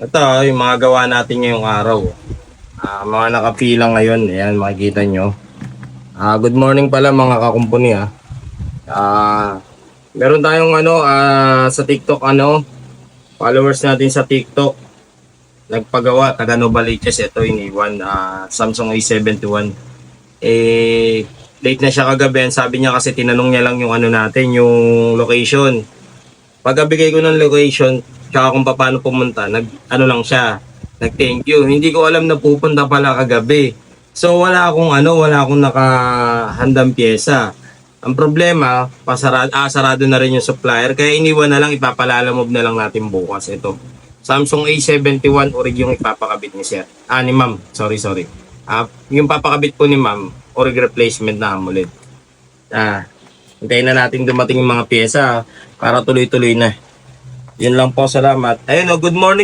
Ito, yung mga gawa natin ngayong araw. Mga nakapila ngayon, ayan, makikita nyo. Good morning pala mga kakumpuni. Meron tayong sa TikTok, followers natin sa TikTok. Nagpagawa, taga Novaliches, ito iniwan, Samsung A71. Late na siya kagabi, sabi niya kasi tinanong niya lang yung natin, yung location. Pagkabigay ko ng location, tsaka kung paano pumunta, lang siya, nag-thank you. Hindi ko alam na pupunta pala kagabi. So wala akong nakahandang pyesa. Ang problema, sarado na rin yung supplier, kaya iniwan na lang, ipapalalamove na lang natin bukas. Ito, Samsung A71 orig yung ipapakabit ni sir. Ni ma'am, sorry. Yung papakabit po ni ma'am, orig replacement na AMOLED. Hintayin na natin dumating yung mga pyesa para tuloy-tuloy na. Yun lang po, salamat. Ayun, good morning.